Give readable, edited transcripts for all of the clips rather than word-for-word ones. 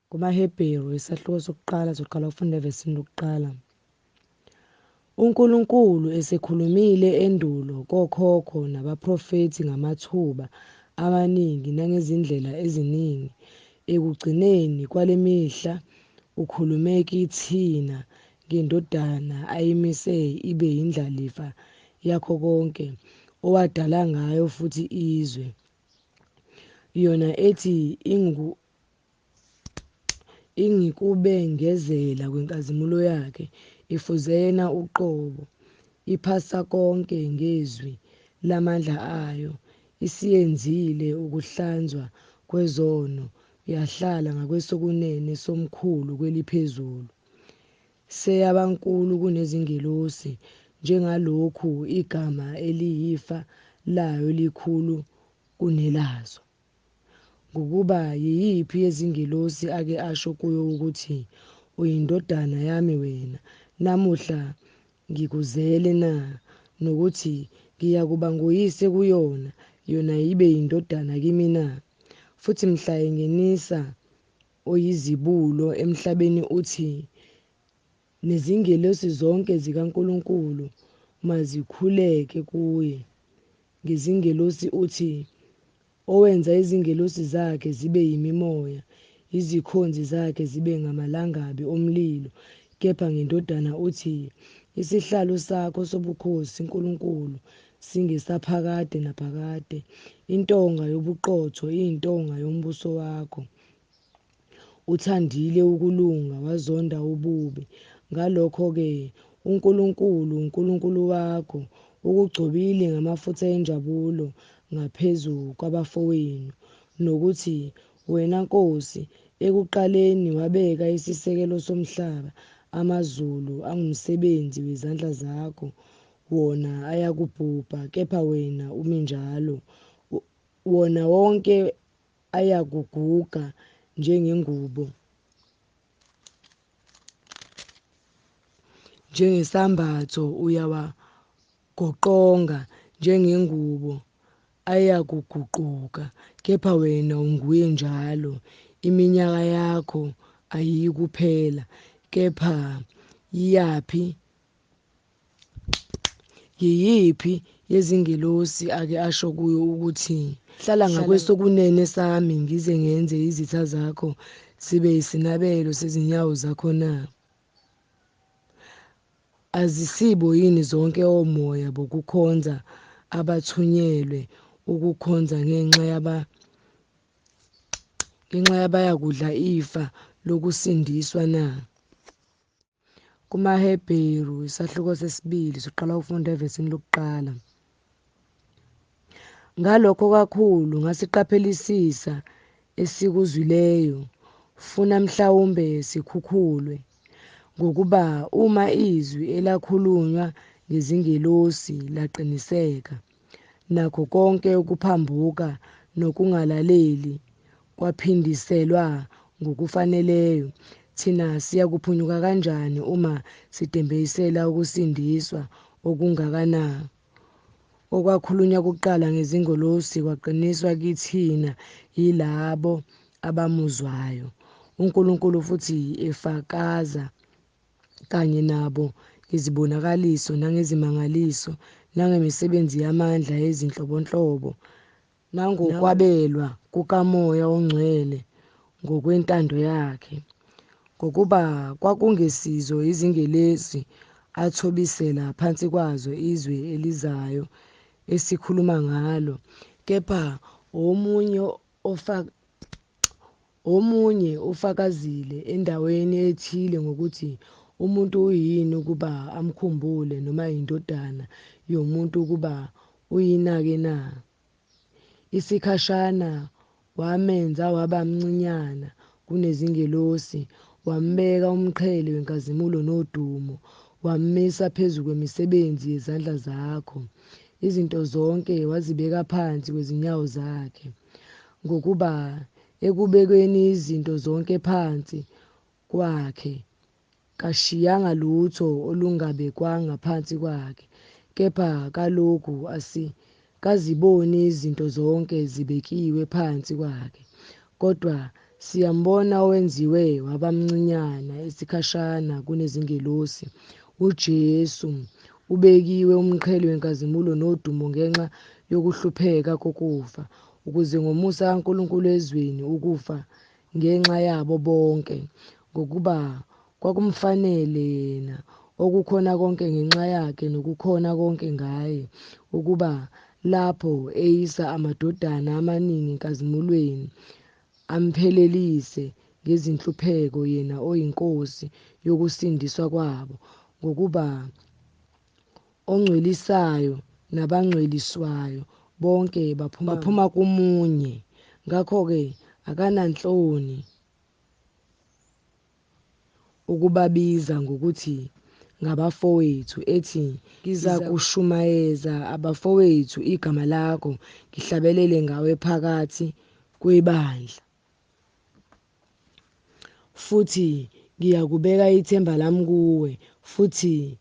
KumaHebheru isahluko sokuqala soqala ukufunda evesini lokuqala. uNkulunkulu esekhulumile endulo kokhokho nabaprofethi ngamathuba amaningi nangezindlela eziningi, ekugcineni kwale mihla ukhulume kithina ngendodana ayimise ibe yindlalifa yakho konke owadala ngayo futhi izwe, yona ethi ingikubengezela kwenkazimulo yakhe, ifuze yena uqobo, iphasa konke ngezwi lamandla ayo, isiyenzile ukuhlanzwa kwezono, yahlala ngakwesokunene somkhulu kweliphezulu, seyabankulu kunezingelosi, njengalokhu igama eliyifa layo likhulu kunelazo. Ngokuba yiyiphi yezingelosi ake asho kuyo ukuthi, uyindodana yami wena, namuhla ngikuzele na, nokuthi ngiyakuba nguyise kuyona, yona ibe yindodana kimi na? Futhi mhla engenisa oyizibulo emhlabeni uthi, nezingelosi zonke zikaNkulunkulu mazikhuleke kuye. Ngezingelosi uthi, owenza izingelosi zakhe zibe yimimoya, izikhonzi zakhe zibe ngamalangabi omlilo. Kepha ngendodana uthi, isihlalo sakho sobukhosi, Nkulunkulu, singesaphakade naphakade. Intonga yobuqotho iyintonga yombuso wakho. Uthandile ukulunga, wazonda ububi. Ngalokho-ke uNkulunkulu, uNkulunkulu wakho, ukugcobile ngamafutha enjabulo ngaphezu kwabafowenu, nokuthi wena Nkosi, ekuqaleni wabeka isisekelo somhlaba, amazulu angumsebenzi wezandla zakho, wona ayakubhubha, kepha wena umi njalo. Wona wonke ayakuguga njengengubo, njengesambatho uyawagoqonga, njengengubo ayakuguquka, kepha wena unguye njalo. Iminyaka yakho ayikuphela. Kepha yiyiphi yezingelosi ake asho kuyo ukuthi, hlala ngakwesokunene sami ngize ngenze izitha zakho zibe yisinabelo sezinyawo zakho na? Azisibo yini zonke omoya bokukhonza abathunyelwe ukukhonza ngenxa yabayakudla ifa lokusindiswa na? KumaHebheru isahluko sesibili soqala ukufunda evesini lokuqala. Ngalokho kakhulu ngasiqaphelisisa esikuzwileyo, funa mhlawumbe sikhukhulwe, ngokuba uma izwi elakhulunywa ngezingelosi laqiniseka, nakho konke ukuphambuka nokungalaleli kwaphindiselwa ngokufaneleyo, thina siyakuphunyuka kanjani uma sidembeyisela ukusindiswa okungakana? Okwakhulunywa kuqala ngezingelosi kwaqiniswa kithina yilabo abamuzwayo, uNkulunkulu futhi efakaza kanye nabo ngezibonakaliso nangezimangaliso nangemisebenzi yamandla yezinhlobonhlobo, nangokwabelwa kukaMoya oNgcwele ngokwentando yakhe. Ngokuba kwakungesizo izingelesi athobisela phansi kwazo izwe elizayo esikhuluma ngalo, kepha omunye ufakazile endaweni ethile ngokuthi umuntu uyini ukuba amkhumbule, noma yindodana yomuntu ukuba uyinake na? Isikhashana wamenza waba mncinyana kunezingelosi, wambeka umqhele wenkazimulo nodumo, wammisa phezu kwemisebenzi yezandla zakho. Izinto zonke wazibeka phansi kwezinyawo zakhe. Ngokuba ekubekweni izinto zonke phansi kwakhe, kashiyanga lutho olungabekwanga phansi kwakhe. Kepha kaloku kaziboni izinto zonke zibekiwe phansi kwakhe. Kodwa Siyambona owenziwe wabamncinyana isikhashana kunezingelosi, uJesu, ubekiwe umqhele wenkazimulo nodumo ngenxa yokuhlupheka kokufa, ukuze ngomusa kaNkulunkulu ezweni ukufa ngenxa yabo bonke, ngokuba kwakumfanele yena okukhona konke ngenxa yakhe nokukhona konke ngaye, ukuba lapho eyisa amadodana amaningi enkazimulweni amphelelise ngezinhlupheko yena oyinkosi yokusindiswa kwabo, ngokuba ongcwelisayo nabangcweliswayo bonke baphuma kumunye. Ngakho-ke akananhloni ukubabiza ngokuthi ngabafowethu, ethi, "Ngizakushumayeza abafowethu igama lakho, ngihlabelele ngawe phakathi kwebandla. Futhi ngiyakubeka ithemba lami kuwe, futhi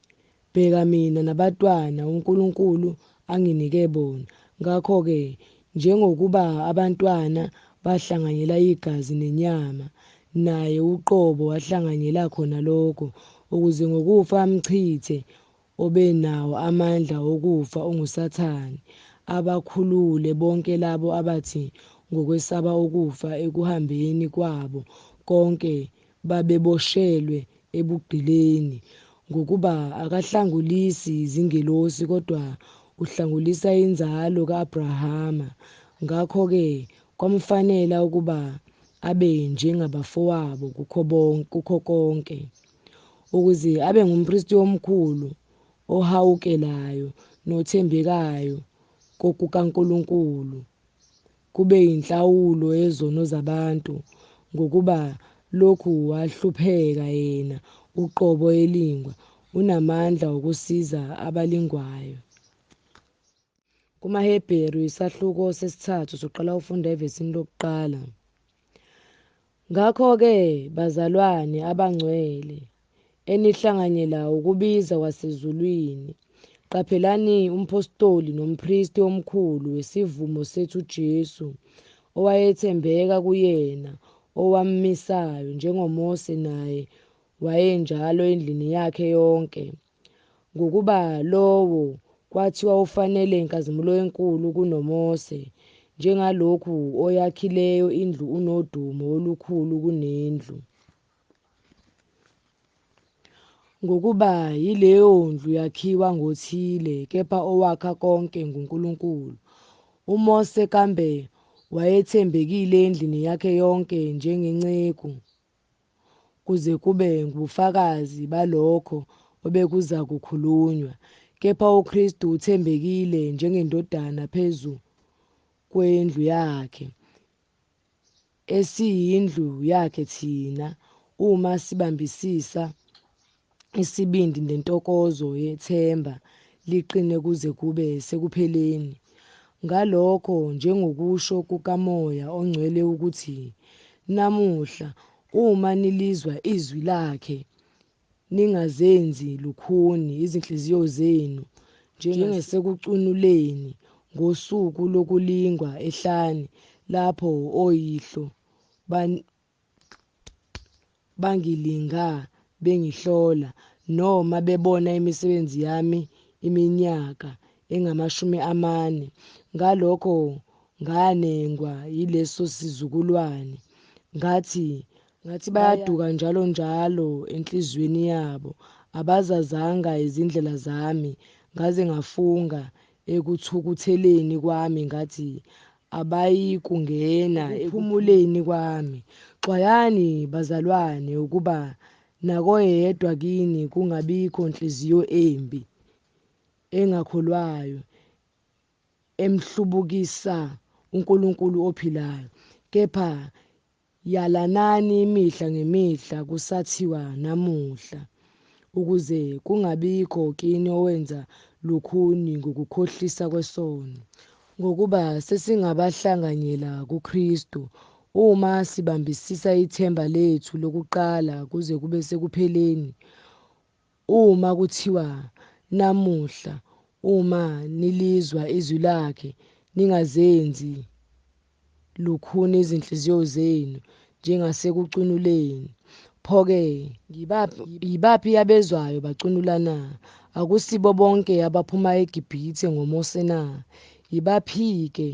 bheka mina nabantwana uNkulunkulu anginike bona." Ngakho-ke njengokuba abantwana bahlanganyela igazi nenyama, naye uqobo wahlanganyela khona lokho, ukuze ngokufa amchithe obenawo amandla okufa onguSathane, abakhulule bonke labo abathi ngokwesaba ukufa ekuhambeni kwabo konke babeboshelwe ebugqilini, ngokuba akahlangulisi izingelosi kodwa uhlangulisa inzalo ka-Abrahama. Ngakho-ke kwamfanela ukuba abe njengabafowabo kukho konke, ukuze abe ngumpristi omkhulu ohawukelayo nothembekayo kokukaNkulunkulu, kube yinhlawulo yezono zabantu, ngokuba lokhu wahlupheka yena uqobo elingwa, unamandla okusiza abalingwayo. KumaHebheru isahluko sesithathu soqala ufunda evesini lokuqala. Ngakho-ke bazalwane abangcwele, enihlanganyela ukubiza kwasezulwini, qaphelani umpostoli nompristi omkhulu wesivumo sethu uJesu, owayethembeka kuyena owammisayo, njengoMose naye wayenjalo endlini yakhe yonke, ngokuba lowo kwathiwa ufanele inkazimulo enkulu kunoMose, njengalokhu oyakhileyo indlu unodumo olukhulu kunendlu. Ngokuba yileyo ndlu yakhiwa ngothile, kepha owakha konke nguNkulunkulu. UMose kambe wayethembekile endlini yakhe yonke njengenceku, kuze kube ngubufakazi balokho obekuzakukhulunywa, kepha uKristu uthembekile njengendodana phezu kwendlu yakhe, esiyindlu yakhe thina, uma sibambisisa isibindi nentokozo yethemba liqine kuze kube sekupheleni. Ngalokho njengokusho kukaMoya oNgcwele ukuthi, namuhla uma nilizwa izwi lakhe, ningazenzi lukhuni izinhliziyo zenu njengasekucunuleni ngosuku lokulingwa ehlane, lapho oyihlo bangilinga bengihlola, noma bebona imisebenzi yami iminyaka engamashumi 40. Ngalokho nganengwa yileso sizukulwane, ngathi bayaduka njalo njalo enhliziyweni yabo, abazazanga izindlela zami, ngaze ngafunga ekuthukutheleni kwami, ngathi abayikungena ekuphumuleni kwami. Xwayani bazalwane ukuba nakoyedwa kini kungabikho nhliziyo embi engakholwayo emhlubukisa uNkulunkulu ophilayo, kepha yalanani imihla ngemihla kusathiwa namuhla, ukuze kungabikho kini owenza lukhuni ngokukhohlisa kwesono, ngokuba sesingabahlanganyela kuKristu uma sibambisisa ithemba lethu lokuqala kuze kube sekupheleni. Uma kuthiwa namuhla, uma nilizwa izwi lakhe, ningazenzi lukhuni izinhliziyo zenu njengasekucunuleni. Pho-ke yibaphi abezwayo bacunula na? Akusibo bonke abaphuma eGibhithe ngoMose na? Yibaphi-ke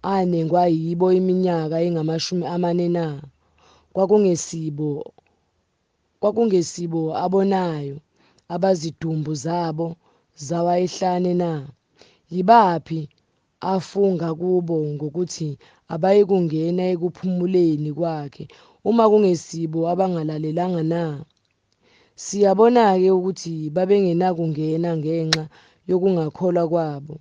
anengwa yibo iminyaka engama-40 na? Kwakungesibo abonayo abazidumbu zabo zawa ehlane na? Yibaphi afunga kubo ngokuthi abayikungena ekuphumuleni kwakhe uma kungesibo abangalalelanga na? Siyabona-ke ukuthi babengenakungena ngenxa yokungakholwa kwabo.